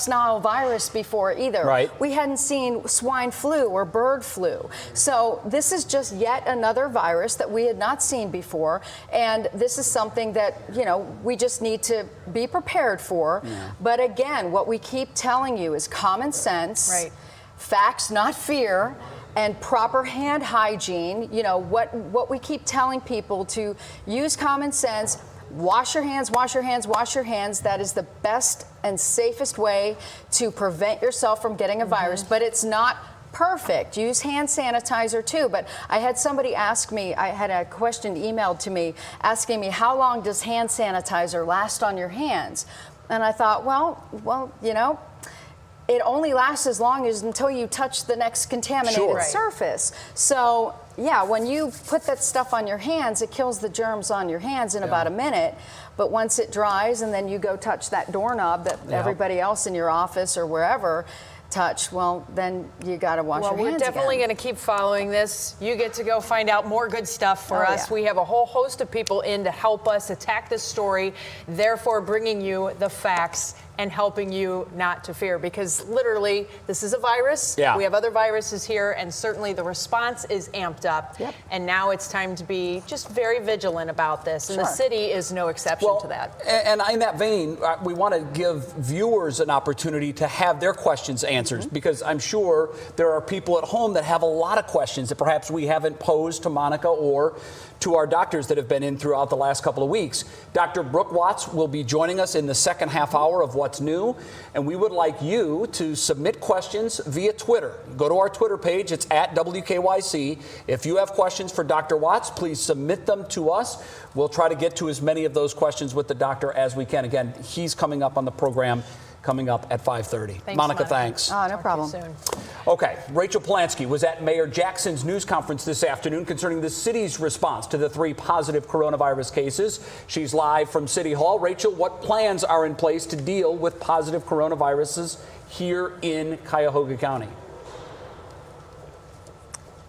West Nile virus before either. Right. We hadn't seen swine flu or bird flu. So this is just yet another virus that we had not seen before. And this is something that, you know, we just need to be prepared for. Yeah. But again, what we keep telling you is common sense, right. Facts, not fear, and proper hand hygiene. You know, what we keep telling people to use common sense. Wash your hands, wash your hands, wash your hands. That is the best and safest way to prevent yourself from getting a virus, but it's not perfect. Use hand sanitizer too. But I had somebody ask me, I had a question emailed to me asking me, how long does hand sanitizer last on your hands? And I thought, well, you know, it only lasts as long as until you touch the next contaminated surface. So yeah, when you put that stuff on your hands, it kills the germs on your hands in about a minute. But once it dries and then you go touch that doorknob that everybody else in your office or wherever touched, well, then you got to wash your hands. Well, we're definitely going to keep following this. You get to go find out more good stuff for us. Yeah. We have a whole host of people in to help us attack this story, therefore bringing you the facts and helping you not to fear, because literally this is a virus. Yeah. We have other viruses here, and certainly the response is amped up. Yep. And now it's time to be just very vigilant about this, and the city is no exception to that. And in that vein, we want to give viewers an opportunity to have their questions answered, because I'm sure there are people at home that have a lot of questions that perhaps we haven't posed to Monica or to our doctors that have been in throughout the last couple of weeks. Dr. Brooke Watts will be joining us in the second half hour of What's New, and we would like you to submit questions via Twitter. Go to our Twitter page, it's at WKYC. If you have questions for Dr. Watts, please submit them to us. We'll try to get to as many of those questions with the doctor as we can. Again, he's coming up on the program coming up at 5:30. Monica, thanks. Oh, no problem. Okay, Rachel Polanski was at Mayor Jackson's news conference this afternoon concerning the city's response to the 3 positive coronavirus cases. She's live from City Hall. Rachel, what plans are in place to deal with positive coronaviruses here in Cuyahoga County?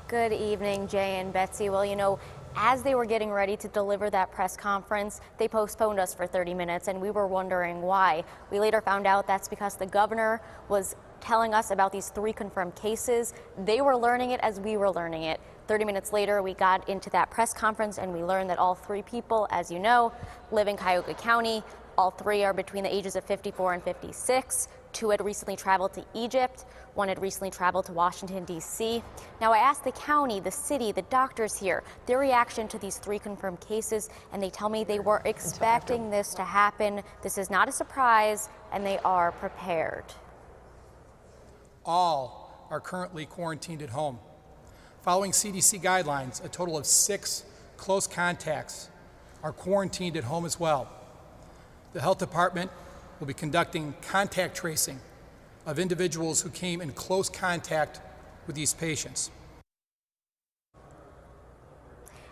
Good evening, Jay and Betsy. Well, you know, as they were getting ready to deliver that press conference, they postponed us for 30 minutes, and we were wondering why. We later found out that's because the governor was telling us about these 3 confirmed cases. They were learning it as we were learning it. 30 minutes later, we got into that press conference, and we learned that all 3 people, as you know, live in Cuyahoga County. All 3 are between the ages of 54 and 56. 2 had recently traveled to Egypt. 1 had recently traveled to Washington, D.C. Now, I asked the county, the city, the doctors here, their reaction to these 3 confirmed cases, and they tell me they were expecting this to happen. This is not a surprise, and they are prepared. All are currently quarantined at home. Following CDC guidelines, a total of 6 close contacts are quarantined at home as well. The health department will be conducting contact tracing of individuals who came in close contact with these patients.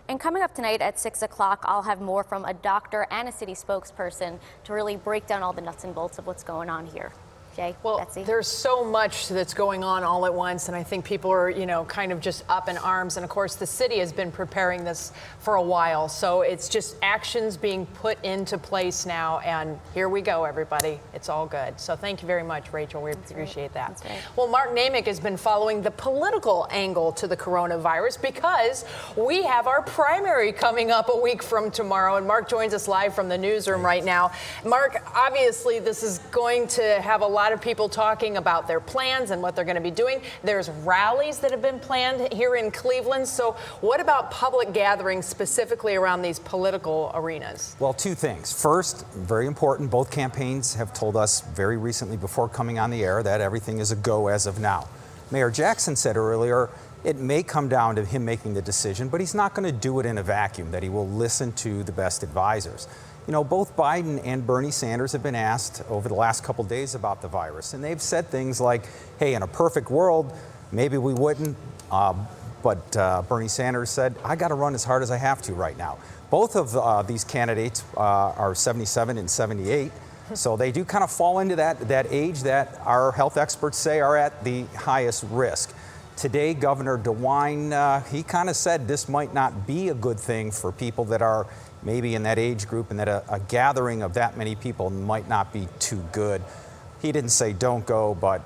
And coming up tonight at 6 o'clock, I'll have more from a doctor and a city spokesperson to really break down all the nuts and bolts of what's going on here. Jay, well, Betsy. There's so much that's going on all at once, and I think people are, you know, kind of just up in arms. And of course, the city has been preparing this for a while, so it's just actions being put into place now. And here we go, everybody. It's all good. So thank you very much, Rachel. We appreciate that. That's right. Well, Mark Namick has been following the political angle to the coronavirus because we have our primary coming up a week from tomorrow. And Mark joins us live from the newsroom right now. Mark, obviously, this is going to have a lot of people talking about their plans and what they're going to be doing. There's rallies that have been planned here in Cleveland. So what about public gatherings specifically around these political arenas? Well, 2 things. First, very important, both campaigns have told us very recently before coming on the air that everything is a go as of now. Mayor Jackson said earlier it may come down to him making the decision, but he's not going to do it in a vacuum, that he will listen to the best advisors. You know, both Biden and Bernie Sanders have been asked over the last couple days about the virus, and they've said things like, hey, in a perfect world, maybe we wouldn't, but Bernie Sanders said, I got to run as hard as I have to right now. Both of these candidates are 77 and 78, so they do kind of fall into that age that our health experts say are at the highest risk. Today, Governor DeWine, he kind of said this might not be a good thing for people that are maybe in that age group, and that a gathering of that many people might not be too good. He didn't say don't go, but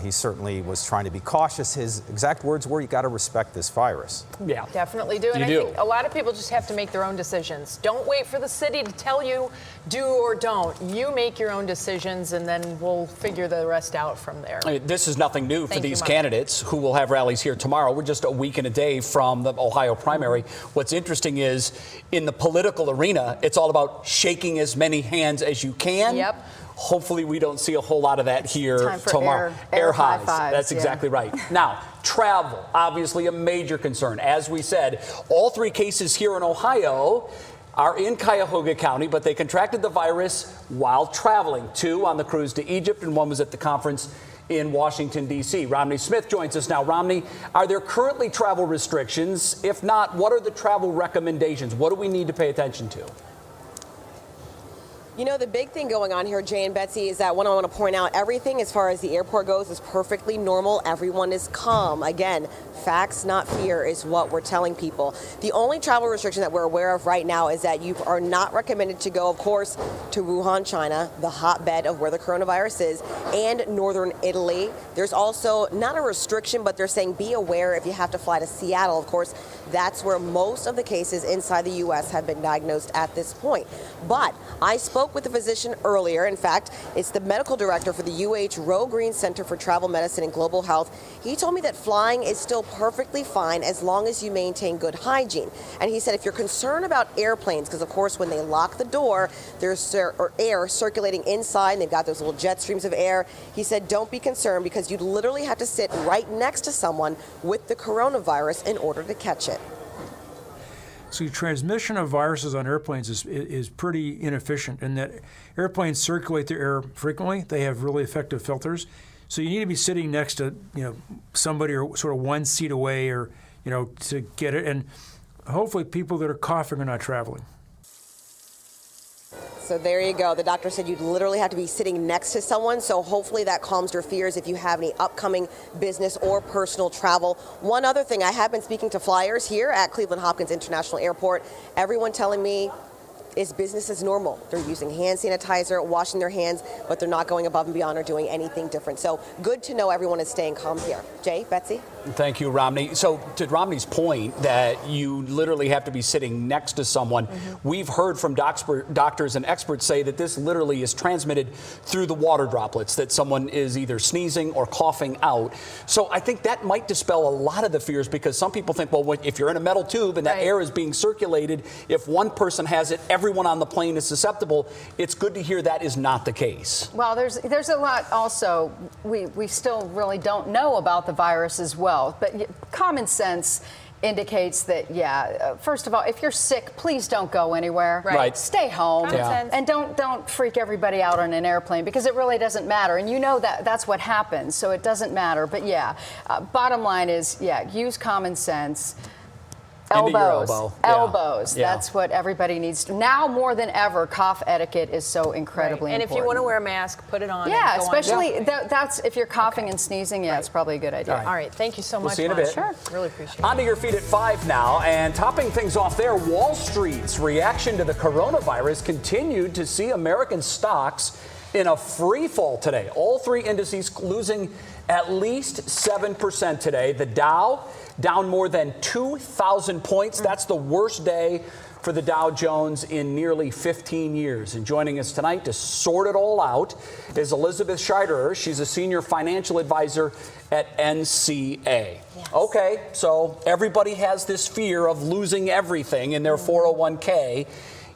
he certainly was trying to be cautious. His exact words were, you got to respect this virus. Yeah. Definitely do. And You I do. think a lot of people just have to make their own decisions. Don't wait for the city to tell you do or don't. You make your own decisions, and then we'll figure the rest out from there. I mean, this is nothing new for Thank you, these Mark. candidates who will have rallies here tomorrow. We're just a week and a day from the Ohio primary. What's interesting is in the political arena, it's all about shaking as many hands as you can. Yep. Hopefully we don't see a whole lot of that here time for tomorrow. air high highs. fives, That's yeah. exactly right. Now, travel, obviously a major concern. As we said, all 3 cases here in Ohio are in Cuyahoga County, but they contracted the virus while traveling. 2 on the cruise to Egypt, and 1 was at the conference in Washington, D.C. Romney Smith joins us now. Romney, are there currently travel restrictions? If not, what are the travel recommendations? What do we need to pay attention to? You know, the big thing going on here, Jay and Betsy, is that what I want to point out, everything as far as the airport goes is perfectly normal. Everyone is calm. Again, facts, not fear, is what we're telling people. The only travel restriction that we're aware of right now is that you are not recommended to go, of course, to Wuhan, China, the hotbed of where the coronavirus is, and northern Italy. There's also not a restriction, but they're saying be aware if you have to fly to Seattle. Of course, that's where most of the cases inside the U.S. have been diagnosed at this point. But I spoke with a physician earlier. In fact, it's the medical director for the UH Roe Green Center for Travel Medicine and Global Health. He told me that flying is still perfectly fine as long as you maintain good hygiene. And he said if you're concerned about airplanes, because of course when they lock the door, there's air circulating inside and they've got those little jet streams of air. He said don't be concerned because you literally have to sit right next to someone with the coronavirus in order to catch it. So transmission of viruses on airplanes is pretty inefficient in that airplanes circulate their air frequently. They have really effective filters. So you need to be sitting next to somebody or sort of 1 seat away or to get it. And hopefully people that are coughing are not traveling. So there you go. The doctor said you'd literally have to be sitting next to someone. So hopefully that calms your fears if you have any upcoming business or personal travel. One other thing, I have been speaking to flyers here at Cleveland Hopkins International Airport. Everyone telling me is business as normal. They're using hand sanitizer, washing their hands, but they're not going above and beyond or doing anything different. So good to know everyone is staying calm here. Jay, Betsy? Thank you, Romney. So to Romney's point that you literally have to be sitting next to someone, we've heard from doctors and experts say that this literally is transmitted through the water droplets, that someone is either sneezing or coughing out. So I think that might dispel a lot of the fears because some people think, well, if you're in a metal tube and that air is being circulated, if one person has it, everyone on the plane is susceptible. It's good to hear that is not the case. Well, there's a lot also we still really don't know about the virus as well. But common sense indicates that, first of all, if you're sick, please don't go anywhere. Right. Stay home. Common sense. And don't freak everybody out on an airplane because it really doesn't matter. And you know that's what happens, so it doesn't matter. But bottom line is, use common sense. Into your Elbows. elbow. Elbows. Yeah. That's what everybody needs to. Now more than ever, cough etiquette is so incredibly And important. if you want to wear a mask, put it on. Yeah, and go especially on. that's if you're coughing and sneezing. Yeah, it's probably a good idea. All right. Thank you so We'll much. see you in a Mom. bit. Sure. Really appreciate it. On to your feet at 5 now, and topping things off there, Wall Street's reaction to the coronavirus continued to see American stocks in a free fall today. All 3 indices losing at least 7% today. The Dow down more than 2,000 points. That's the worst day for the Dow Jones in nearly 15 years. And joining us tonight to sort it all out is Elizabeth Scheiderer. She's a senior financial advisor at NCA. Yes. Okay, so everybody has this fear of losing everything in their 401k.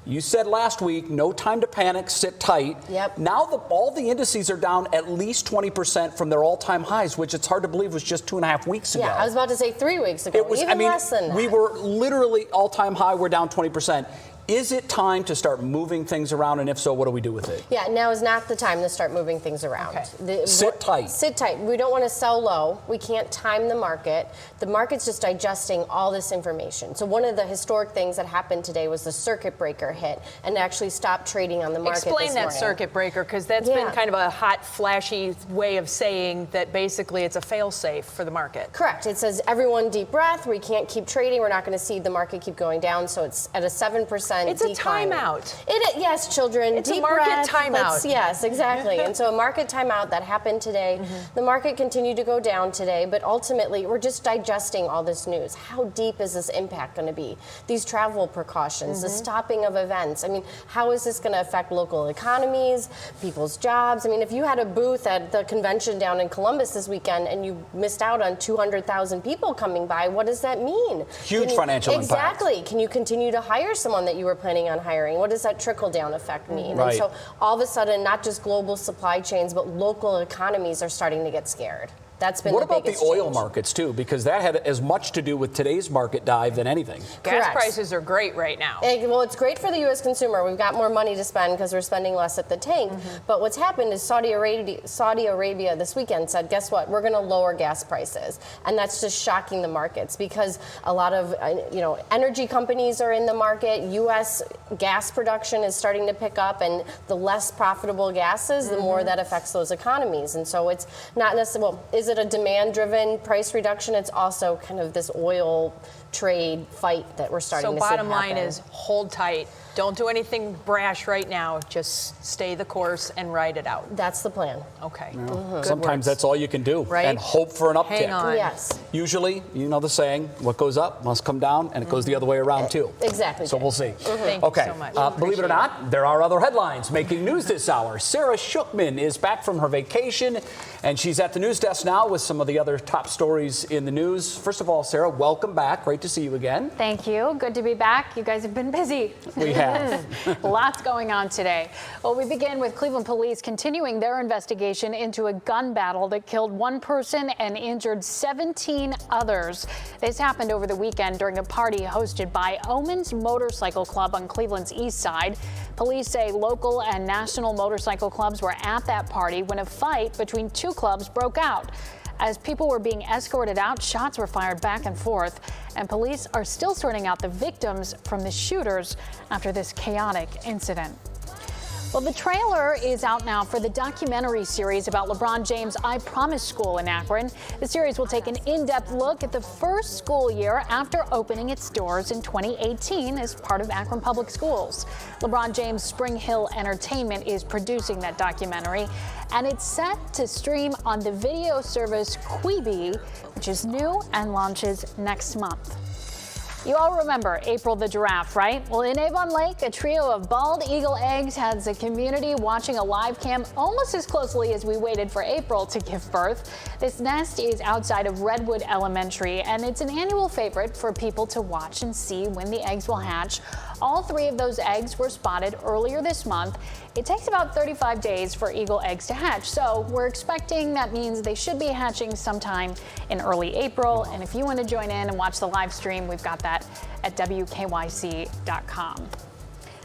You said last week, no time to panic, sit tight. Yep. Now all the indices are down at least 20% from their all-time highs, which it's hard to believe was just 2.5 weeks ago. Yeah, I was about to say 3 weeks ago. It was, Even less than that. we were literally all-time high. We're down 20%. Is it time to start moving things around? And if so, what do we do with it? Yeah, now is not the time to start moving things around. Sit tight. Sit tight. We don't want to sell low. We can't time the market. The market's just digesting all this information. So one of the historic things that happened today was the circuit breaker hit and actually stopped trading on the market Explain this that morning. circuit breaker, because that's been kind of a hot, flashy way of saying that basically it's a fail-safe for the market. Correct. It says everyone deep breath. We can't keep trading. We're not going to see the market keep going down. So it's at a 7% 10% It's a decline. timeout. Yes, children. It's a deep market breath. timeout. Yes, exactly. And so a market timeout that happened today. The market continued to go down today, but ultimately we're just digesting all this news. How deep is this impact going to be? These travel precautions, the stopping of events. I mean, how is this going to affect local economies, people's jobs? I mean, if you had a booth at the convention down in Columbus this weekend and you missed out on 200,000 people coming by, what does that mean? Huge financial impact. Exactly. Can you continue to hire someone that you were planning on hiring? What does that trickle-down effect mean? Right. And so all of a sudden, not just global supply chains, but local economies are starting to get scared. That's been What the about the biggest oil change. markets, too? Because that had as much to do with today's market dive than anything. Gas Correct. prices are great right now. Well, it's great for the U.S. consumer. We've got more money to spend because we're spending less at the tank. But what's happened is Saudi Arabia this weekend said, guess what? We're going to lower gas prices. And that's just shocking the markets because a lot of energy companies are in the market. U.S. gas production is starting to pick up. And the less profitable gases, the more that affects those economies. And so it's not necessarily, well, is it a demand-driven price reduction? It's also kind of this oil trade fight that we're starting to see happen. So bottom line is hold tight. Don't do anything brash right now. Just stay the course and ride it out. That's the plan. Okay. Sometimes that's all you can do. Right. And hope for an uptick. Hang on. Yes. Usually, you know the saying, what goes up must come down, and it goes the other way around, too. Exactly. So we'll see. Thank you Okay. so much. Believe it or not, there are other headlines making news this hour. Sarah Shookman is back from her vacation, and she's at the news desk now with some of the other top stories in the news. First of all, Sarah, welcome back. Great to see you again. Thank you. Good to be back. You guys have been busy. We have. Lots going on today. Well, we begin with Cleveland police continuing their investigation into a gun battle that killed one person and injured 17 others. This happened over the weekend during a party hosted by Omen's Motorcycle Club on Cleveland's east side. Police say local and national motorcycle clubs were at that party when a fight between two clubs broke out. As people were being escorted out, shots were fired back and forth, and police are still sorting out the victims from the shooters after this chaotic incident. Well, the trailer is out now for the documentary series about LeBron James' I Promise School in Akron. The series will take an in-depth look at the first school year after opening its doors in 2018 as part of Akron Public Schools. LeBron James Spring Hill Entertainment is producing that documentary, and it's set to stream on the video service Quibi, which is new and launches next month. You all remember April the giraffe, right? Well, in Avon Lake, a trio of bald eagle eggs has the community watching a live cam almost as closely as we waited for April to give birth. This nest is outside of Redwood Elementary, and it's an annual favorite for people to watch and see when the eggs will hatch. All three of those eggs were spotted earlier this month. It takes about 35 days for eagle eggs to hatch, so we're expecting that means they should be hatching sometime in early April. And if you want to join in and watch the live stream, we've got that at WKYC.com.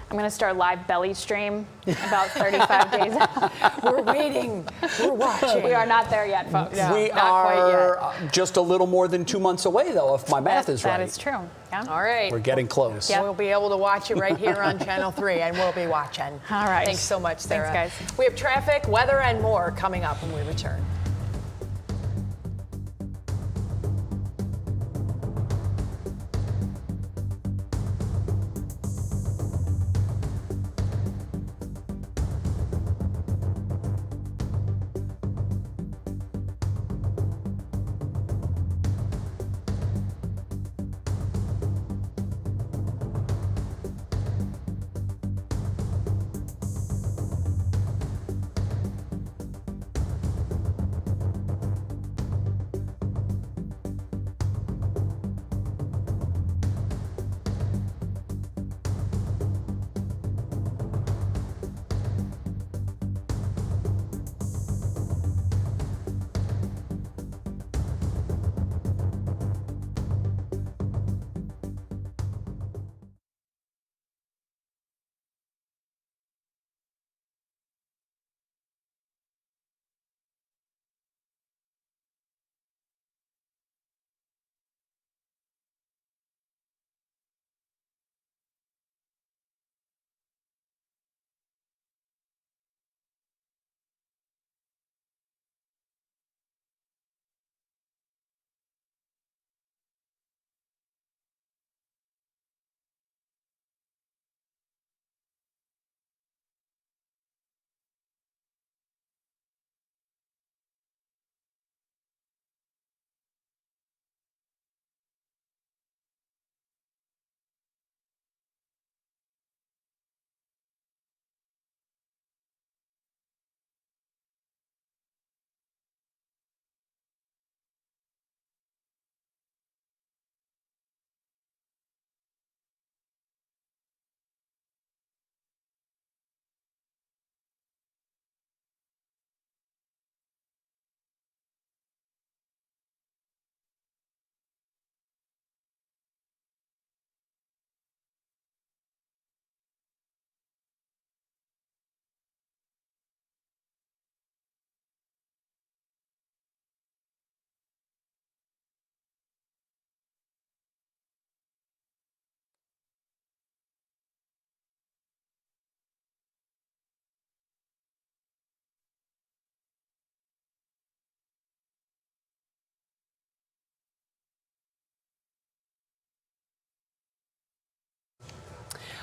I'm going to start live belly stream about 35 days out. We're waiting. We're watching. We are not there yet, folks. No, We not quite are just a little more than 2 months away, though, if my math is right. That is true. Yeah. All right. We're getting close. Yep. We'll be able to watch it right here on Channel 3, and we'll be watching. All right. Thanks so much, Sarah. Thanks, guys. We have traffic, weather, and more coming up when we return.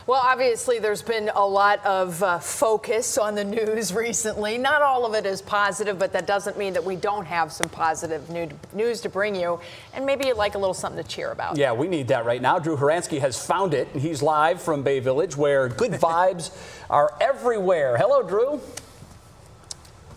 Well, obviously, there's been a lot of focus on the news recently. Not all of it is positive, but that doesn't mean that we don't have some positive news to bring you. And maybe you'd like a little something to cheer about. Yeah, we need that right now. Drew Horansky has found it, and he's live from Bay Village, where good vibes are everywhere. Hello, Drew.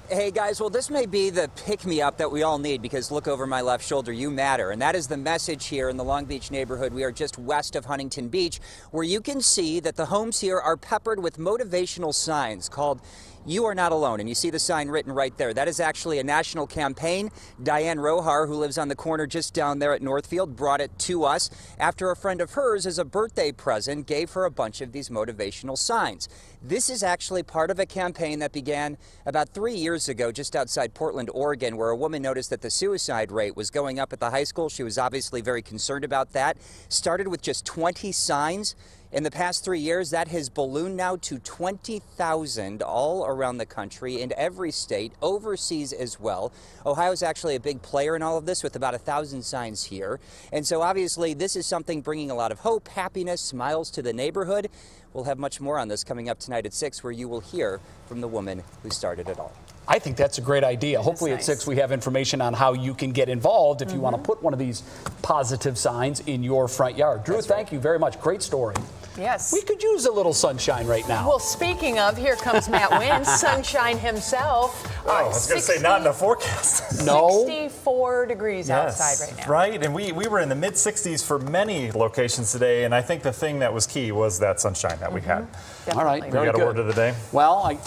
Hey guys, well this may be the pick-me-up that we all need, because look over my left shoulder, you matter. And that is the message here in the Long Beach neighborhood. We are just west of Huntington Beach, where you can see that the homes here are peppered with motivational signs called "You Are Not Alone." And you see the sign written right there. That is actually a national campaign. Diane Rohar, who lives on the corner just down there at Northfield, brought it to us after a friend of hers, as a birthday present, gave her a bunch of these motivational signs. This is actually part of a campaign that began about 3 years ago just outside Portland, Oregon, where a woman noticed that the suicide rate was going up at the high school. She was obviously very concerned about that. Started with just 20 signs. In the past 3 years, that has ballooned now to 20,000 all around the country, in every state, overseas as well. Ohio's actually a big player in all of this, with about 1,000 signs here. And so obviously this is something bringing a lot of hope, happiness, smiles to the neighborhood. We'll have much more on this coming up tonight at 6, where you will hear from the woman who started it all. I think that's a great idea. Hopefully at 6 we have information on how you can get involved if you want to put one of these positive signs in your front yard. Drew, thank you very much. Great story. Yes. We could use a little sunshine right now. Well, speaking of, here comes Matt Wynn, sunshine himself. I was going to say, not in the forecast. No. 64 degrees outside right now. Right, and we were in the mid-60s for many locations today, and I think the thing that was key was that sunshine that we had. Definitely. All right, We very got good. a word of the day. Well,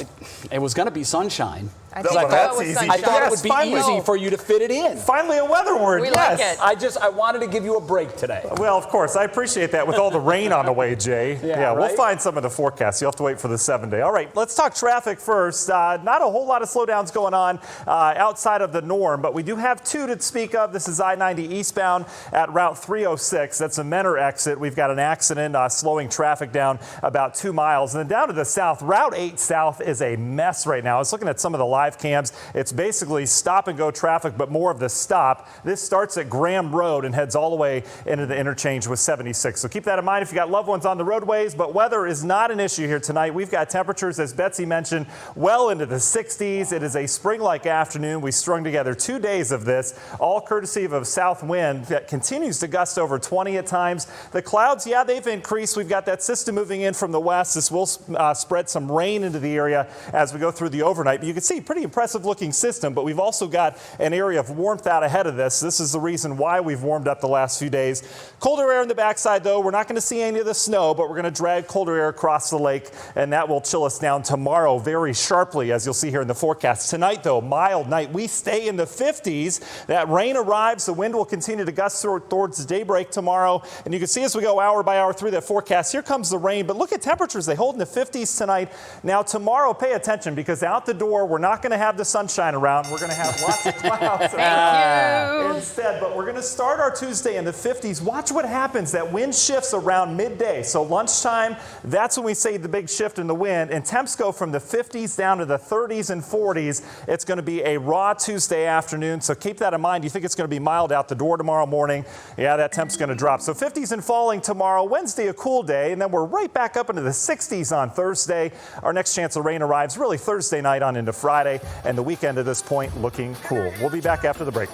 it was going to be sunshine. I That's think that's it was easy. I thought it would be finally. easy for you to fit it in. Finally a weather word, We yes. like it. I wanted to give you a break today. Well, of course, I appreciate that with all the rain on the way, Jay. Yeah, we'll right? find some of the forecast. You'll have to wait for the 7-day. All right, let's talk traffic first. Not a whole lot of slowdowns going on outside of the norm, but we do have two to speak of. This is I-90 eastbound at Route 306. That's a Menor exit. We've got an accident slowing traffic down about 2 miles. And then down to the south, Route 8 south is a mess right now. I was looking at some of the live cams. It's basically stop and go traffic, but more of the stop. This starts at Graham Road and heads all the way into the interchange with 76. So keep that in mind if you got loved ones on the roadways, but weather is not an issue here tonight. We've got temperatures, as Betsy mentioned, well into the 60s. It is a spring-like afternoon. We strung together 2 days of this, all courtesy of a south wind that continues to gust over 20 at times. The clouds, yeah, they've increased. We've got that system moving in from the west. This will spread some rain into the area as we go through the overnight. But you can see, pretty impressive looking system, but we've also got an area of warmth out ahead of this. This is the reason why we've warmed up the last few days. Colder air in the backside, though. We're not going to see any of the snow, but we're going to drag colder air across the lake, and that will chill us down tomorrow very sharply, as you'll see here in the forecast. Tonight, though, mild night. We stay in the 50s. That rain arrives. The wind will continue to gust towards daybreak tomorrow, and you can see as we go hour by hour through that forecast, here comes the rain, but look at temperatures. They hold in the 50s tonight. Now, tomorrow, pay attention, because out the door, we're not going to have the sunshine around. We're going to have lots of clouds instead, but we're going to start our Tuesday in the 50s. Watch what happens. That wind shifts around midday. So lunchtime, that's when we see the big shift in the wind, and temps go from the 50s down to the 30s and 40s. It's going to be a raw Tuesday afternoon, so keep that in mind. You think it's going to be mild out the door tomorrow morning. Yeah, that temp's going to drop. So 50s and falling tomorrow. Wednesday, a cool day, and then we're right back up into the 60s on Thursday. Our next chance of rain arrives really Thursday night on into Friday, and the weekend at this point looking cool. We'll be back after the break.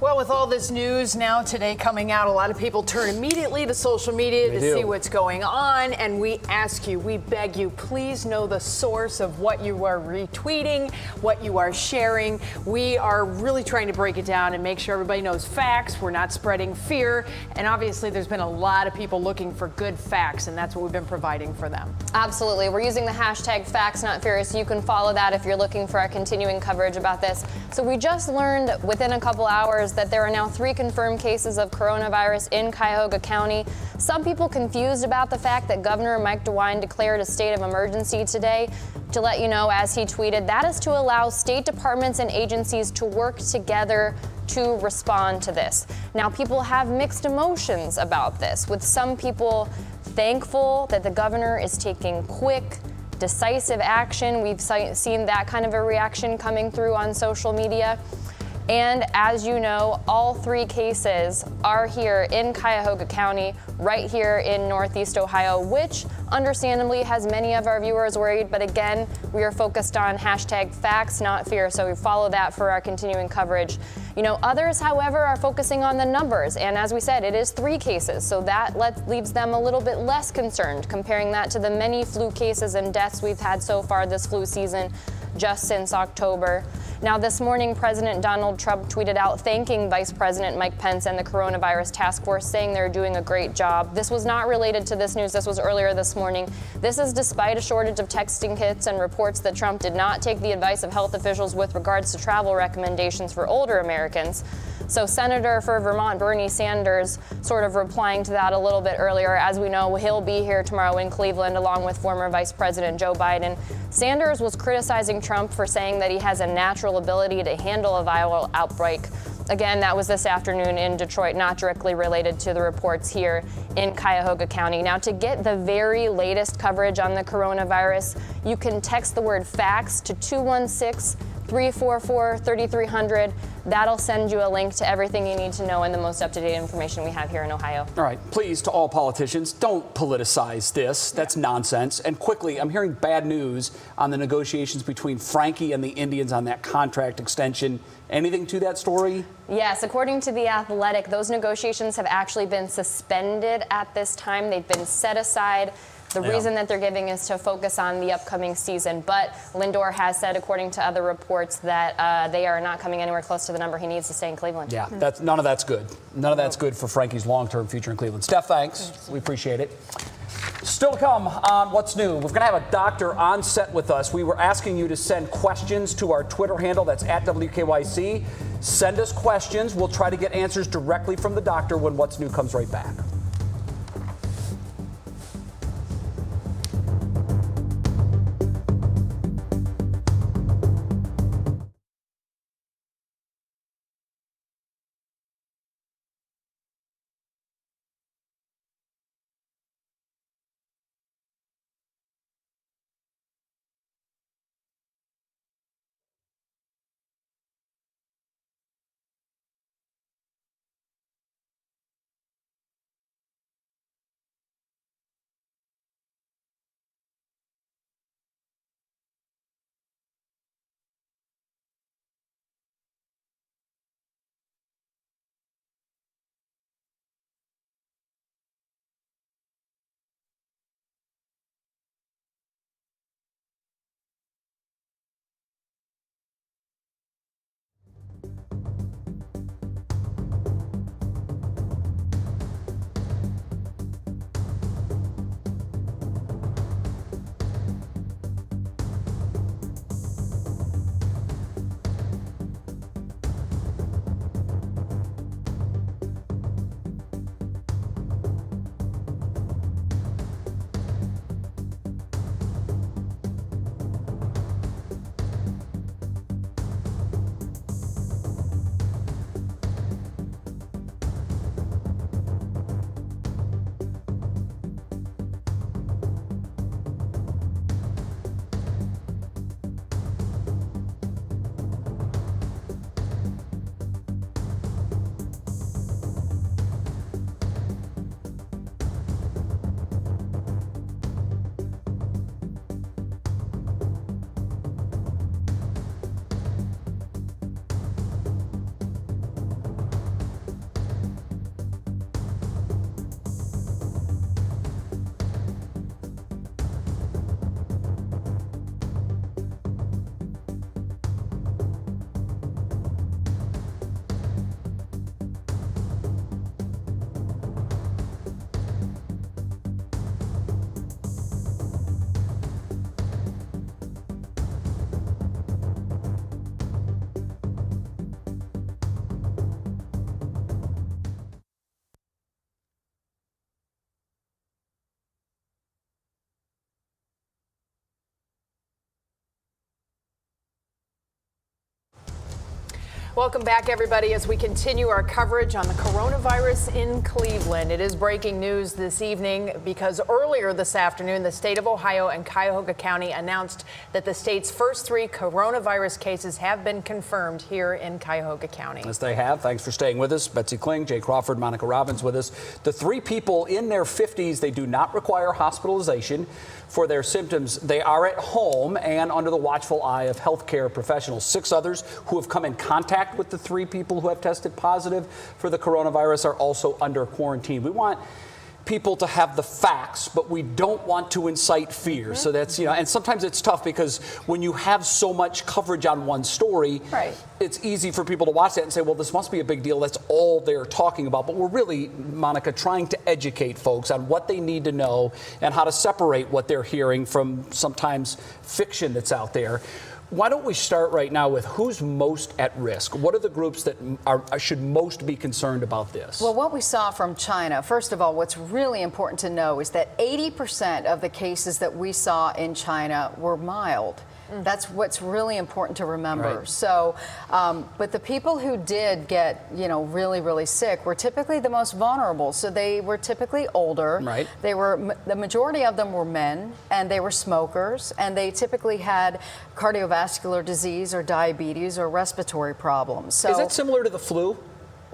Well, with all this news now today coming out, a lot of people turn immediately to social media to see what's going on. And we ask you, we beg you, please know the source of what you are retweeting, what you are sharing. We are really trying to break it down and make sure everybody knows facts. We're not spreading fear. And obviously, there's been a lot of people looking for good facts, and that's what we've been providing for them. Absolutely. We're using the hashtag Facts Not Fear, so you can follow that if you're looking for our continuing coverage about this. So we just learned within a couple hours that there are now 3 confirmed cases of coronavirus in Cuyahoga County. Some people confused about the fact that Governor Mike DeWine declared a state of emergency today. To let you know, as he tweeted, that is to allow state departments and agencies to work together to respond to this. Now, people have mixed emotions about this, with some people thankful that the governor is taking quick, decisive action. We've seen that kind of a reaction coming through on social media. And as you know, all 3 cases are here in Cuyahoga County, right here in Northeast Ohio, which understandably has many of our viewers worried. But again, we are focused on hashtag Facts Not Fear, so we follow that for our continuing coverage. You know, others, however, are focusing on the numbers. And as we said, it is 3 cases, so that leaves them a little bit less concerned, comparing that to the many flu cases and deaths we've had so far this flu season, just since October. Now, this morning, President Donald Trump tweeted out thanking Vice President Mike Pence and the coronavirus task force, saying they're doing a great job. This was not related to this news. This was earlier this morning. This is despite a shortage of testing kits and reports that Trump did not take the advice of health officials with regards to travel recommendations for older Americans. So Senator for Vermont Bernie Sanders sort of replying to that a little bit earlier. As we know, he'll be here tomorrow in Cleveland along with former Vice President Joe Biden. Sanders was criticizing Trump for saying that he has a natural ability to handle a viral outbreak. Again, that was this afternoon in Detroit, not directly related to the reports here in Cuyahoga County. Now, to get the very latest coverage on the coronavirus, you can text the word FACTS to 216-344-3300. That'll send you a link to everything you need to know and the most up-to-date information we have here in Ohio. All right, please, to all politicians, don't politicize this. That's nonsense. And quickly, I'm hearing bad news on the negotiations between Frankie and the Indians on that contract extension. Anything to that story? Yes, according to The Athletic, those negotiations have actually been suspended at this time. They've been set aside. The reason that they're giving is to focus on the upcoming season. But Lindor has said, according to other reports, that they are not coming anywhere close to the number he needs to stay in Cleveland. Yeah, none of that's good. None of that's good for Frankie's long-term future in Cleveland. Steph, thanks. We appreciate it. Still to come on What's New, we're going to have a doctor on set with us. We were asking you to send questions to our Twitter handle. That's at WKYC. Send us questions. We'll try to get answers directly from the doctor when What's New comes right back. Welcome back, everybody, as we continue our coverage on the coronavirus in Cleveland. It is breaking news this evening because earlier this afternoon, the state of Ohio and Cuyahoga County announced that the state's first 3 coronavirus cases have been confirmed here in Cuyahoga County. Yes, they have. Thanks for staying with us. Betsy Kling, Jay Crawford, Monica Robbins with us. The 3 people in their 50s, they do not require hospitalization for their symptoms. They are at home and under the watchful eye of healthcare professionals. 6 others who have come in contact with the 3 people who have tested positive for the coronavirus are also under quarantine. We want people to have the facts, but we don't want to incite fear. So that's, and sometimes it's tough because when you have so much coverage on one story, it's easy for people to watch that and say, well, this must be a big deal. That's all they're talking about. But we're really, Monica, trying to educate folks on what they need to know and how to separate what they're hearing from sometimes fiction that's out there. Why don't we start right now with who's most at risk? What are the groups that should most be concerned about this? Well, what we saw from China, first of all, what's really important to know is that 80% of the cases that we saw in China were mild. That's what's really important to remember. Right. So, but the people who did get, really, really sick were typically the most vulnerable. So they were typically older. Right. They were, the majority of them were men, and they were smokers, and they typically had cardiovascular disease or diabetes or respiratory problems. So is that similar to the flu?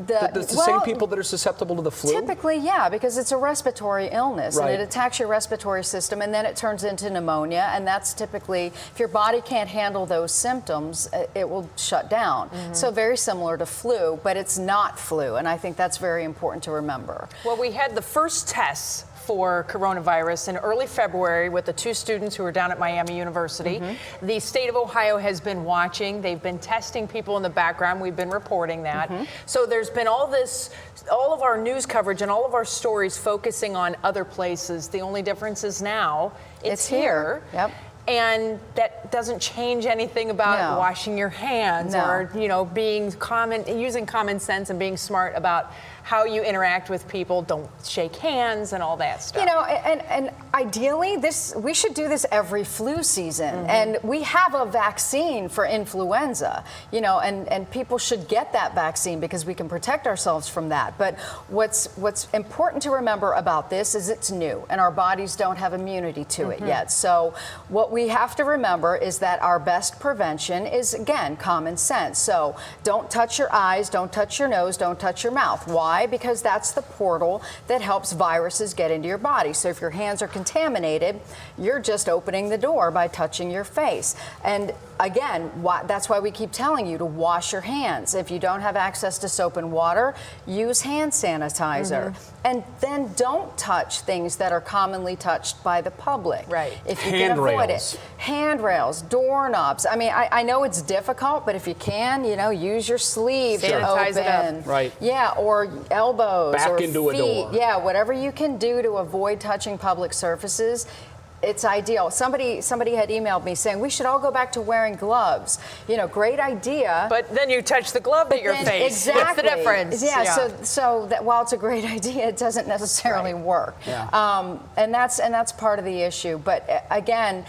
The same people that are susceptible to the flu? Typically, yeah, because it's a respiratory illness, Right. and it attacks your respiratory system, and then it turns into pneumonia, and that's typically, if your body can't handle those symptoms, it will shut down. So very similar to flu, but it's not flu, and I think that's very important to remember. Well, we had the first tests for coronavirus in early February with the 2 students who were down at Miami University. The state of Ohio has been watching. They've been testing people in the background. We've been reporting that. So there's been all of our news coverage and all of our stories focusing on other places. The only difference is now it's here. Yep. And that doesn't change anything about washing your hands or, using common sense and being smart about how you interact with people. Don't shake hands and all that stuff. And ideally, we should do this every flu season. And we have a vaccine for influenza, and people should get that vaccine because we can protect ourselves from that. But what's important to remember about this is it's new, and our bodies don't have immunity to it yet. So what we have to remember is that our best prevention is, again, common sense. So don't touch your eyes, don't touch your nose, don't touch your mouth. Why? Because that's the portal that helps viruses get into your body. So if your hands are contaminated, you're just opening the door by touching your face. And again, that's why we keep telling you to wash your hands. If you don't have access to soap and water, use hand sanitizer. And then don't touch things that are commonly touched by the public. Right. If you can avoid it. Handrails, doorknobs. I mean, I know it's difficult, but if you can, use your sleeve to Sanitize it up. open. Right. Yeah, or elbows Back or into a feet. door. Yeah, whatever you can do to avoid touching public surfaces. It's ideal. Somebody had emailed me saying we should all go back to wearing gloves. Great idea. But then you touch the glove to your face. Exactly. What's the difference? Yeah. So that while it's a great idea, it doesn't necessarily work. Yeah. And that's part of the issue. But again,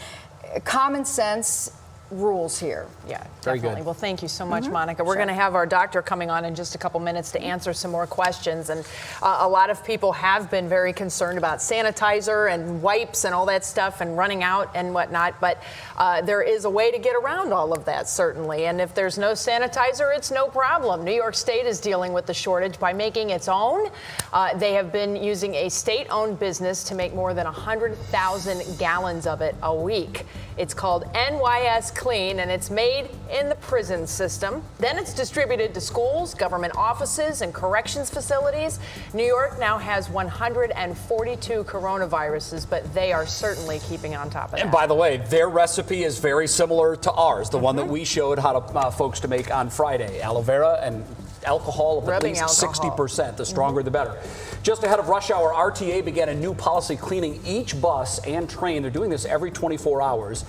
common sense rules here. Yeah, Very definitely. good. Well, thank you so much, Monica. We're going to have our doctor coming on in just a couple minutes to answer some more questions. And a lot of people have been very concerned about sanitizer and wipes and all that stuff and running out and whatnot. But there is a way to get around all of that, certainly. And if there's no sanitizer, it's no problem. New York State is dealing with the shortage by making its own. They have been using a state-owned business to make more than 100,000 gallons of it a week. It's called NYS Clean, and it's made in the prison system. Then it's distributed to schools, government offices, and corrections facilities. New York now has 142 coronaviruses, but they are certainly keeping on top of that. And by the way, their recipe is very similar to ours, the one that we showed how to folks to make on Friday. Aloe vera and alcohol of at least 60%. The stronger, the better. Just ahead of rush hour, RTA began a new policy cleaning each bus and train. They're doing this every 24 hours.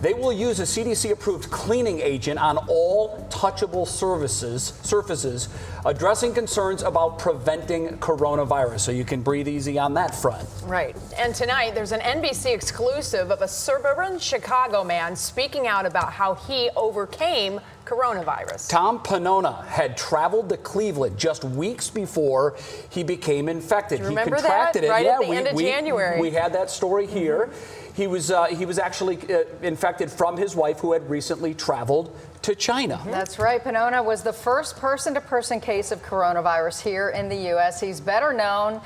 They will use a CDC-approved cleaning agent on all touchable surfaces, addressing concerns about preventing coronavirus. So you can breathe easy on that front. Right. And tonight, there's an NBC exclusive of a suburban Chicago man speaking out about how he overcame coronavirus. Tom Panona had traveled to Cleveland just weeks before he became infected. Do you remember he contracted that? it. Right Yeah, at the end of January. We had that story here. He was actually infected from his wife, who had recently traveled to China. That's right. Panona was the first person-to-person case of coronavirus here in the U.S. He's better known,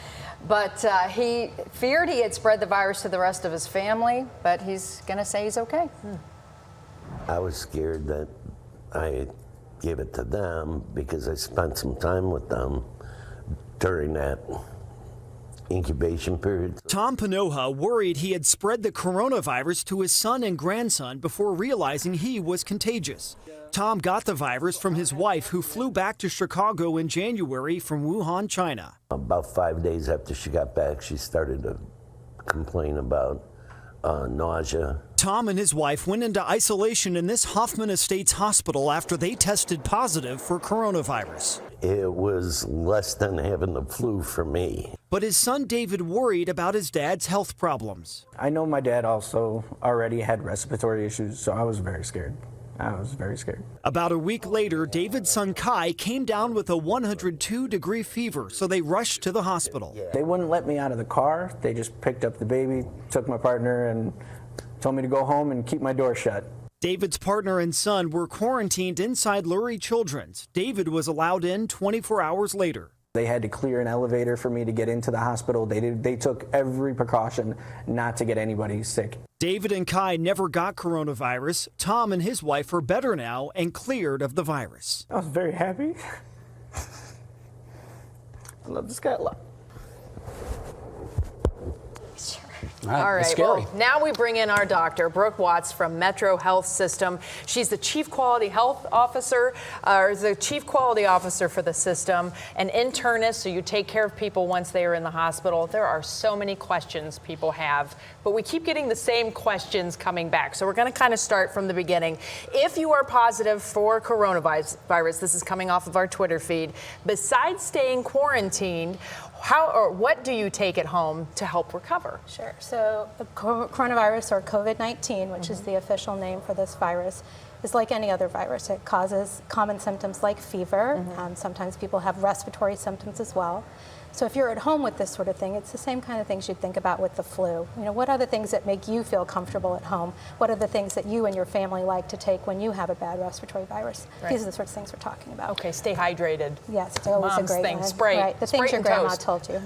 but he feared he had spread the virus to the rest of his family, but he's going to say he's okay. I was scared that I gave it to them because I spent some time with them during that incubation period. Tom Panoha worried he had spread the coronavirus to his son and grandson before realizing he was contagious. Tom got the virus from his wife, who flew back to Chicago in January from Wuhan, China. About 5 days after she got back, she started to complain about nausea. Tom and his wife went into isolation in this Hoffman Estates hospital after they tested positive for coronavirus. It was less than having the flu for me. But his son David worried about his dad's health problems. I know my dad also already had respiratory issues, so I was very scared. I was very scared. About a week later, David's son Kai came down with a 102-degree fever, so they rushed to the hospital. They wouldn't let me out of the car. They just picked up the baby, took my partner, and told me to go home and keep my door shut. David's partner and son were quarantined inside Lurie Children's. David was allowed in 24 hours later. They had to clear an elevator for me to get into the hospital. They took every precaution not to get anybody sick. David and Kai never got coronavirus. Tom and his wife are better now and cleared of the virus. I was very happy. I love this guy a lot. All right, well, now we bring in our doctor, Brooke Watts from Metro Health System. She's the Chief Quality Health Officer, or the Chief Quality Officer for the system, an internist, so you take care of people once they are in the hospital. There are so many questions people have, but we keep getting the same questions coming back. So we're going to kind of start from the beginning. If you are positive for coronavirus, this is coming off of our Twitter feed, besides staying quarantined, how or what do you take at home to help recover? Sure. So the coronavirus, or COVID-19, which is the official name for this virus, is like any other virus. It causes common symptoms like fever. Sometimes people have respiratory symptoms as well. So if you're at home with this sort of thing, it's the same kind of things you'd think about with the flu. You know, what are the things that make you feel comfortable at home? What are the things that you and your family like to take when you have a bad respiratory virus? Right. These are the sorts of things we're talking about. Okay, stay hydrated. Yes, it's always Mom's a great thing, one. Sprite. Right, the Sprite things your and grandma toast. told you.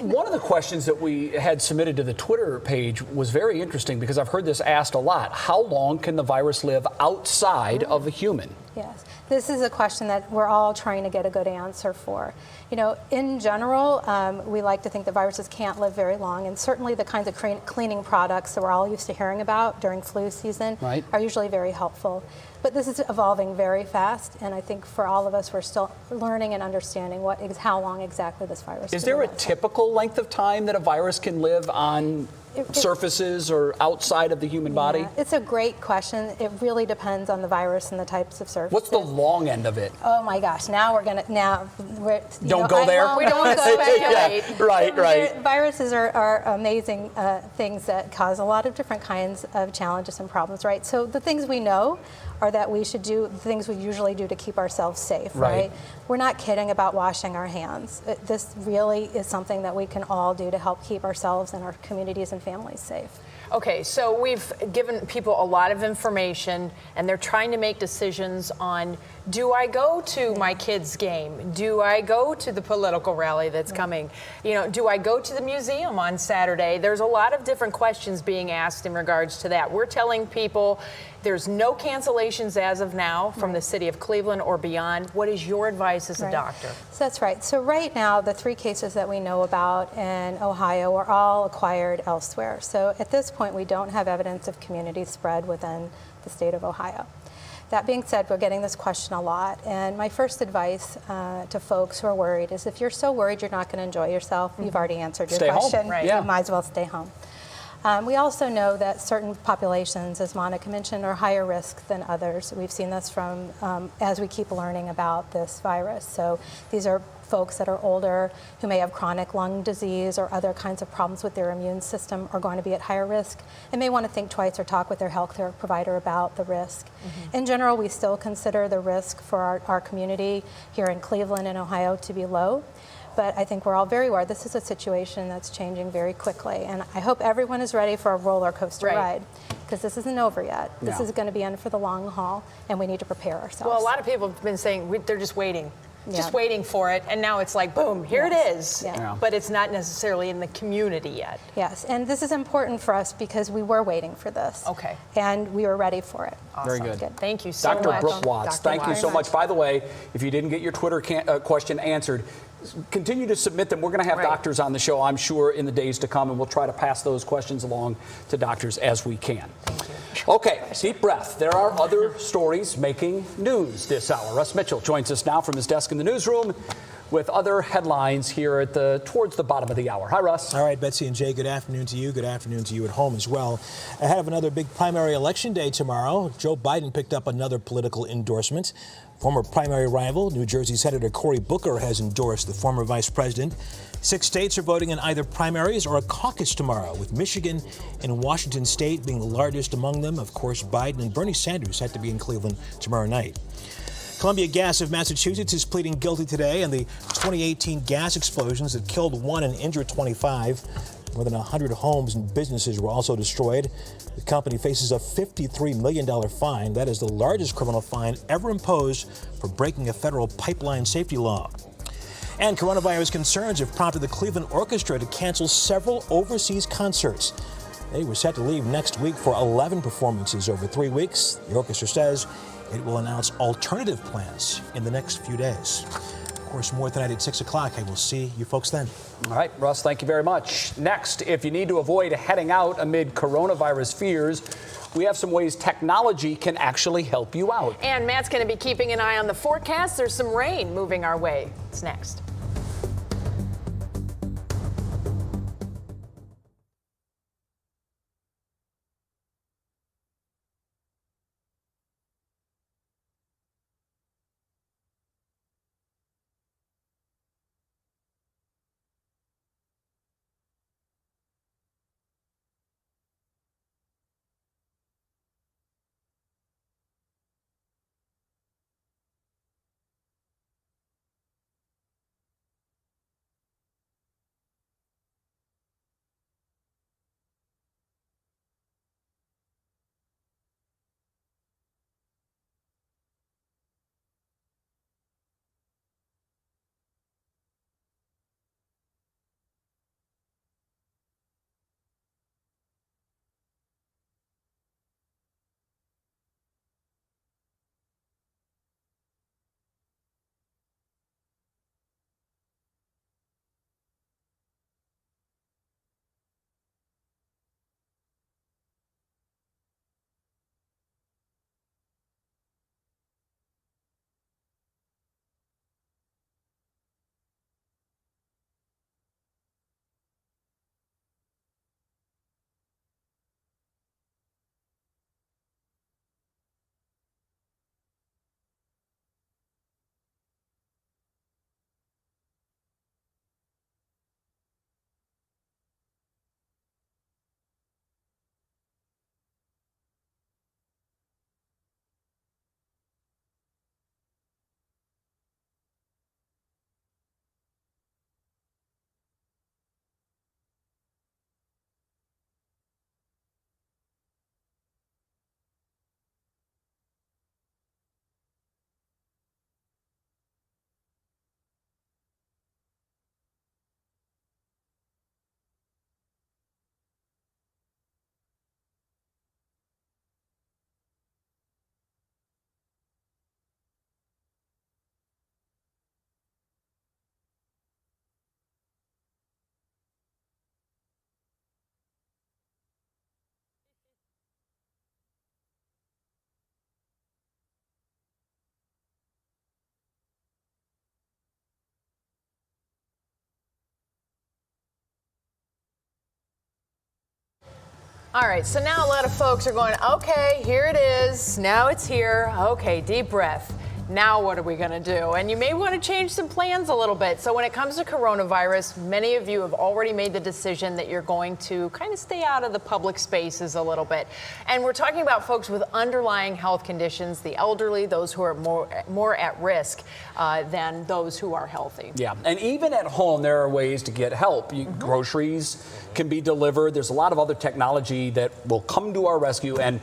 One of the questions that we had submitted to the Twitter page was very interesting because I've heard this asked a lot. How long can the virus live outside of a human? Yes, this is a question that we're all trying to get a good answer for. You know, in general, we like to think that viruses can't live very long, and certainly the kinds of cleaning products that we're all used to hearing about during flu season are usually very helpful. But this is evolving very fast, and I think for all of us, we're still learning and understanding how long exactly this virus is. There a typical length of time that a virus can live on surfaces or outside of the human body? It's a great question. It really depends on the virus and the types of surfaces. What's the long end of it? Oh my gosh! Don't go there. We don't want to speculate. Yeah, right. Viruses are amazing things that cause a lot of different kinds of challenges and problems, right? So the things we know are that we should do the things we usually do to keep ourselves safe, right? We're not kidding about washing our hands. This really is something that we can all do to help keep ourselves and our communities and families safe. Okay, so we've given people a lot of information, and they're trying to make decisions on, do I go to my kid's game? Do I go to the political rally that's coming? You know, do I go to the museum on Saturday? There's a lot of different questions being asked in regards to that. We're telling people there's no cancellations as of now from the city of Cleveland or beyond. What is your advice as a doctor? So that's right. So right now, the 3 cases that we know about in Ohio are all acquired elsewhere. So at this point, we don't have evidence of community spread within the state of Ohio. That being said, we're getting this question a lot. And my first advice to folks who are worried is if you're so worried you're not going to enjoy yourself, you've already answered your question. Stay home. You might as well stay home. We also know that certain populations, as Monica mentioned, are higher risk than others. We've seen this from as we keep learning about this virus. So these are folks that are older who may have chronic lung disease or other kinds of problems with their immune system are going to be at higher risk and may want to think twice or talk with their health care provider about the risk. In general, we still consider the risk for our community here in Cleveland and Ohio to be low. But I think we're all very aware this is a situation that's changing very quickly. And I hope everyone is ready for a roller coaster ride, because this isn't over yet. This is going to be in for the long haul, and we need to prepare ourselves. Well, a lot of people have been saying they're just waiting. Yeah. Just waiting for it, and now it's like, boom, here it is. Yeah. But it's not necessarily in the community yet. Yes, and this is important for us because we were waiting for this. Okay. And we were ready for it. Very good. Thank you so much. Dr. Brooke Watts, Dr. thank you so Watts. much. By the way, if you didn't get your Twitter question answered, continue to submit them. We're going to have doctors on the show, I'm sure, in the days to come, and we'll try to pass those questions along to doctors as we can. Okay, deep breath. There are other stories making news this hour. Russ Mitchell joins us now from his desk in the newsroom with other headlines here at towards the bottom of the hour. Hi, Russ. All right, Betsy and Jay, good afternoon to you. Good afternoon to you at home as well. Ahead of another big primary election day tomorrow, Joe Biden picked up another political endorsement. Former primary rival, New Jersey Senator Cory Booker, has endorsed the former vice president. 6 states are voting in either primaries or a caucus tomorrow, with Michigan and Washington State being the largest among them. Of course, Biden and Bernie Sanders had to be in Cleveland tomorrow night. Columbia Gas of Massachusetts is pleading guilty today in the 2018 gas explosions that killed 1 and injured 25. More than 100 homes and businesses were also destroyed. The company faces a $53 million fine. That is the largest criminal fine ever imposed for breaking a federal pipeline safety law. And coronavirus concerns have prompted the Cleveland Orchestra to cancel several overseas concerts. They were set to leave next week for 11 performances over 3 weeks. The orchestra says it will announce alternative plans in the next few days. Of course, more tonight at 6 o'clock. I will see you folks then. All right, Russ, thank you very much. Next, if you need to avoid heading out amid coronavirus fears, we have some ways technology can actually help you out. And Matt's going to be keeping an eye on the forecast. There's some rain moving our way. It's next. All right, so now a lot of folks are going, okay, here it is. Now it's here. Okay, deep breath. Now what are we going to do? And you may want to change some plans a little bit. So when it comes to coronavirus, many of you have already made the decision that you're going to kind of stay out of the public spaces a little bit. And we're talking about folks with underlying health conditions, the elderly, those who are more at risk than those who are healthy. Yeah, and even at home, there are ways to get help. Groceries can be delivered. There's a lot of other technology that will come to our rescue. And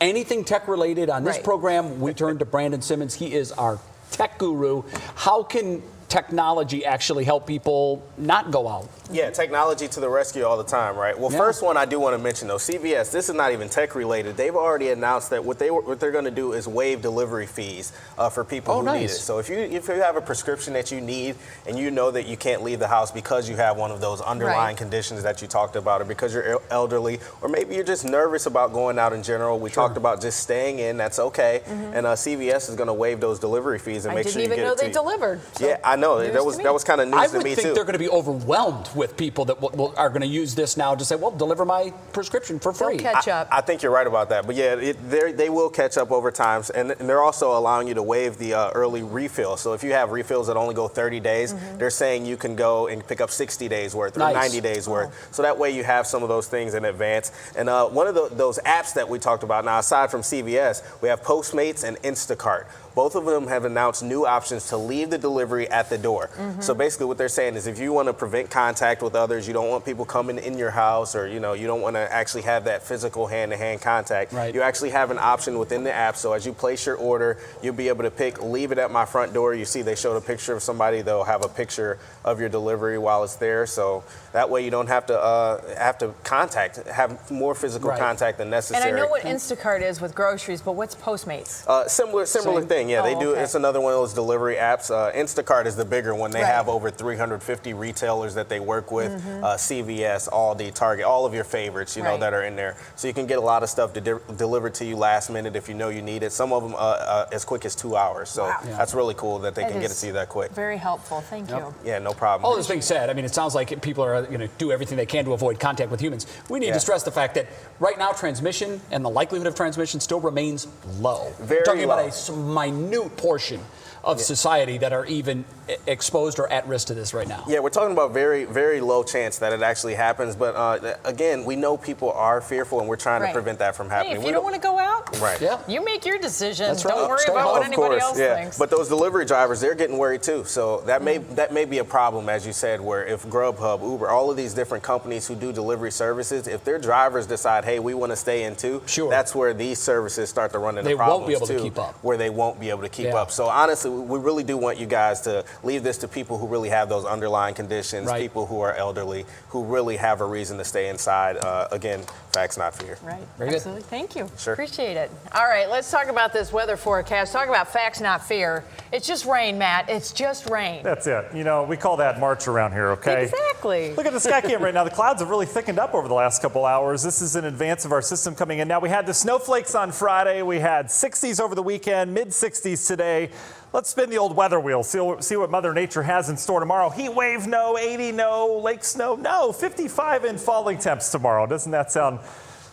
anything tech related on this program, we turn to Brandon Simmons. He is our tech guru. How can technology actually help people not go out? Yeah, technology to the rescue all the time, right? Well, first one I do want to mention, though, CVS, this is not even tech related. They've already announced that what they're going to do is waive delivery fees for people who need it. So if you have a prescription that you need and you know that you can't leave the house because you have one of those underlying conditions that you talked about, or because you're elderly, or maybe you're just nervous about going out in general, we talked about just staying in, that's okay. And CVS is going to waive those delivery fees and make sure you get it to you. I didn't even know they delivered. So yeah, I know. That was kind of news to me, too. I would think they're going to be overwhelmed with people that are going to use this now to say, well, deliver my prescription for free. They'll catch up. I think you're right about that. But yeah, they will catch up over time. And they're also allowing you to waive the early refill. So if you have refills that only go 30 days, they're saying you can go and pick up 60 days worth or 90 days worth. So that way you have some of those things in advance. And one of those apps that we talked about, now aside from CVS, we have Postmates and Instacart. Both of them have announced new options to leave the delivery at the door. So basically what they're saying is if you want to prevent contact with others, you don't want people coming in your house, or you don't want to actually have that physical hand-to-hand contact, you actually have an option within the app. So as you place your order, you'll be able to pick leave it at my front door. You see they showed a picture of somebody, they'll have a picture of your delivery while it's there. So that way you don't have to have more physical contact than necessary. And I know what Instacart is with groceries, but what's Postmates? Similar thing. Yeah, they do. It's another one of those delivery apps. Instacart is the bigger one. They have over 350 retailers that they work with. CVS, Aldi, Target, all of your favorites, that are in there. So you can get a lot of stuff delivered to you last minute if you know you need it. Some of them as quick as 2 hours. So that's really cool that they can get it to you that quick. Very helpful. Thank you. Yeah, no problem. All this being said, I mean, it sounds like people are going to do everything they can to avoid contact with humans. We need to stress the fact that right now transmission and the likelihood of transmission still remains low. Very talking low. about a minute portion of society that are even exposed or at risk to this right now. Yeah, we're talking about very, very low chance that it actually happens. But again, we know people are fearful, and we're trying to prevent that from happening. Hey, if you don't want to go out, you make your decision. That's right. Don't worry about what anybody else thinks. But those delivery drivers, they're getting worried too. So that may be a problem, as you said, where if Grubhub, Uber, all of these different companies who do delivery services, if their drivers decide, hey, we want to stay in too, that's where these services start to run into problems won't be able too, to keep up. where they won't be able to keep up. So honestly, we really do want you guys to leave this to people who really have those underlying conditions, people who are elderly, who really have a reason to stay inside. Again, facts, not fear. Right. Very Absolutely. good. Thank you. Sure. Appreciate it. All right, let's talk about this weather forecast. Talk about facts, not fear. It's just rain, Matt. It's just rain. That's it. We call that March around here, okay? Exactly. Look at the sky cam right now. The clouds have really thickened up over the last couple hours. This is in advance of our system coming in. Now, we had the snowflakes on Friday. We had 60s over the weekend, mid-60s today. Let's spin the old weather wheel, see what Mother Nature has in store tomorrow. Heat wave, no. 80, no. Lake snow, no. 55 and falling temps tomorrow. Doesn't that sound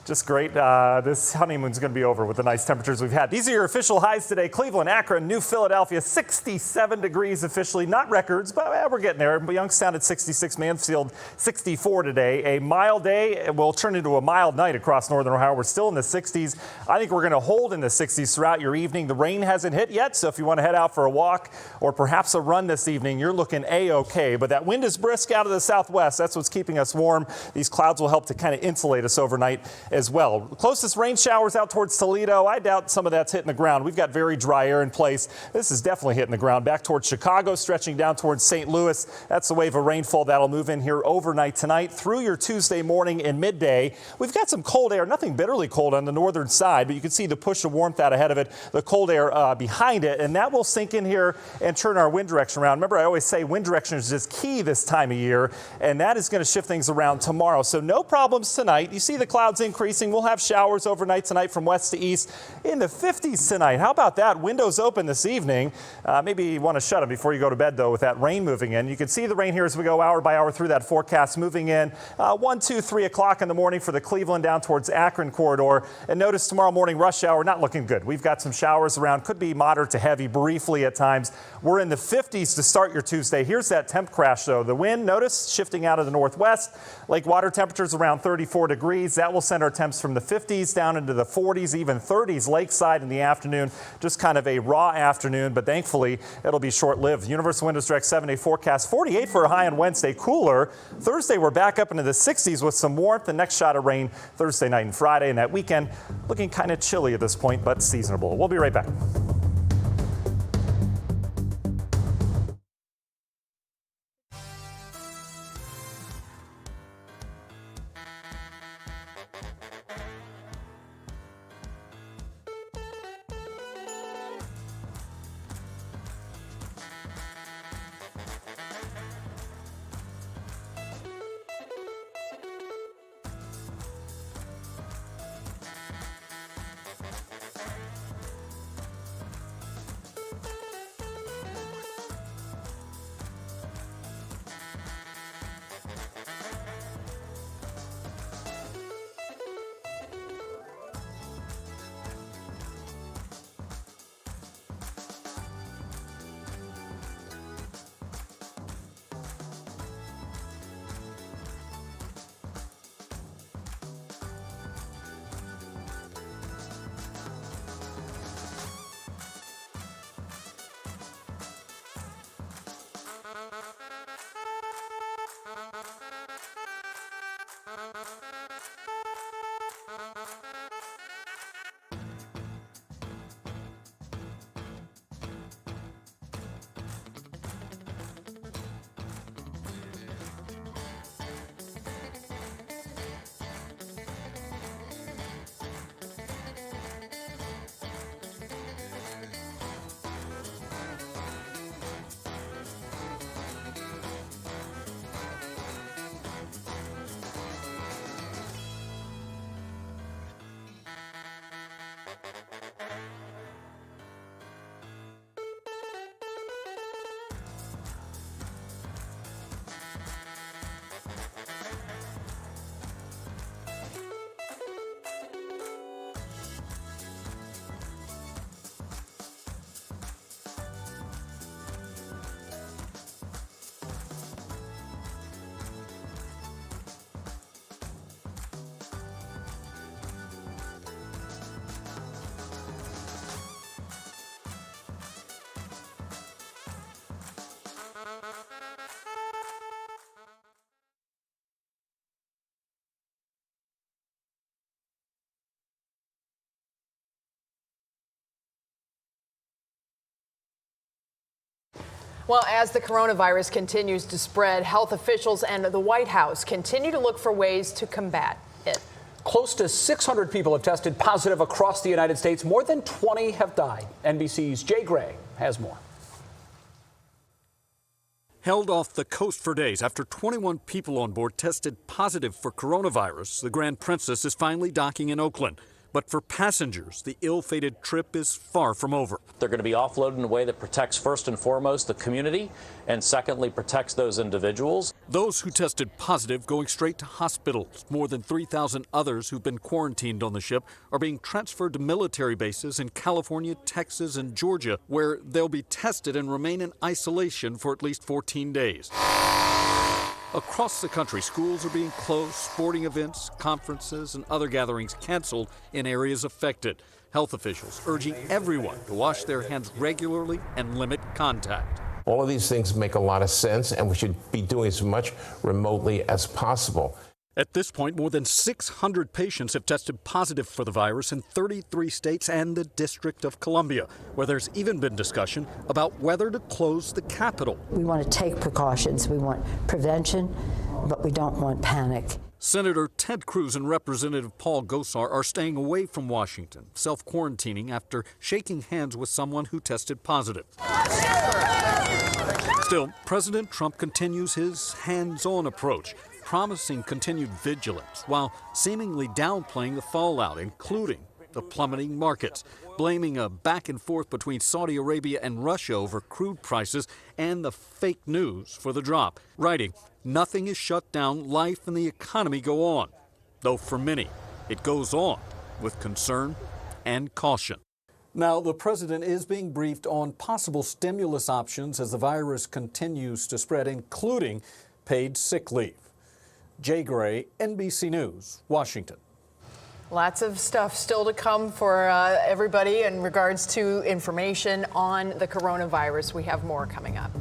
just great? This honeymoon's going to be over with the nice temperatures we've had. These are your official highs today. Cleveland, Akron, New Philadelphia, 67 degrees officially. Not records, but we're getting there. Youngstown at 66, Mansfield 64 today. A mild day will turn into a mild night across northern Ohio. We're still in the 60s. I think we're going to hold in the 60s throughout your evening. The rain hasn't hit yet, so if you want to head out for a walk or perhaps a run this evening, you're looking A-OK. But that wind is brisk out of the southwest. That's what's keeping us warm. These clouds will help to kind of insulate us overnight as well. Closest rain showers out towards Toledo. I doubt some of that's hitting the ground. We've got very dry air in place. This is definitely hitting the ground. Back towards Chicago, stretching down towards St. Louis. That's the wave of rainfall that'll move in here overnight tonight through your Tuesday morning and midday. We've got some cold air, nothing bitterly cold on the northern side, but you can see the push of warmth out ahead of it, the cold air behind it, and that will sink in here and turn our wind direction around. Remember, I always say wind direction is just key this time of year, and that is going to shift things around tomorrow. So no problems tonight. You see the clouds increase increasing. We'll have showers overnight tonight from west to east in the 50s tonight. How about that? Windows open this evening. Maybe you want to shut them before you go to bed, though, with that rain moving in. You can see the rain here as we go hour by hour through that forecast, moving in 1, 2, 3 o'clock in the morning for the Cleveland down towards Akron corridor. And notice tomorrow morning rush hour not looking good. We've got some showers around, could be moderate to heavy briefly at times. We're in the 50s to start your Tuesday. Here's that temp crash, though. The wind, notice, shifting out of the northwest. Lake water temperatures around 34 degrees. That will send our temps from the 50s down into the 40s, even 30s lakeside in the afternoon. Just kind of a raw afternoon, but thankfully it'll be short-lived. Universal Windows Direct 7-day forecast, 48 for a high on Wednesday, cooler. Thursday, we're back up into the 60s with some warmth. The next shot of rain Thursday night and Friday, and that weekend looking kind of chilly at this point, but seasonable. We'll be right back. Well, as the coronavirus continues to spread, health officials and the White House continue to look for ways to combat it. Close to 600 people have tested positive across the United States. More than 20 have died. NBC's Jay Gray has more. Held off the coast for days after 21 people on board tested positive for coronavirus, the Grand Princess is finally docking in Oakland. But for passengers, the ill-fated trip is far from over. They're going to be offloaded in a way that protects first and foremost the community, and secondly protects those individuals. Those who tested positive going straight to hospitals. More than 3,000 others who've been quarantined on the ship are being transferred to military bases in California, Texas, and Georgia, where they'll be tested and remain in isolation for at least 14 days. Across the country, schools are being closed, sporting events, conferences, and other gatherings canceled in areas affected. Health officials urging everyone to wash their hands regularly and limit contact. All of these things make a lot of sense, and we should be doing as much remotely as possible. At this point, more than 600 patients have tested positive for the virus in 33 states and the District of Columbia, where there's even been discussion about whether to close the Capitol. We want to take precautions. We want prevention, but we don't want panic. Senator Ted Cruz and Representative Paul Gosar are staying away from Washington, self-quarantining after shaking hands with someone who tested positive. Still, President Trump continues his hands-on approach, promising continued vigilance while seemingly downplaying the fallout, including the plummeting markets, blaming a back and forth between Saudi Arabia and Russia over crude prices and the fake news for the drop, writing, "Nothing is shut down, life and the economy go on." Though for many, it goes on with concern and caution. Now, the president is being briefed on possible stimulus options as the virus continues to spread, including paid sick leave. Jay Gray, NBC News, Washington. Lots of stuff still to come for everybody in regards to information on the coronavirus. We have more coming up.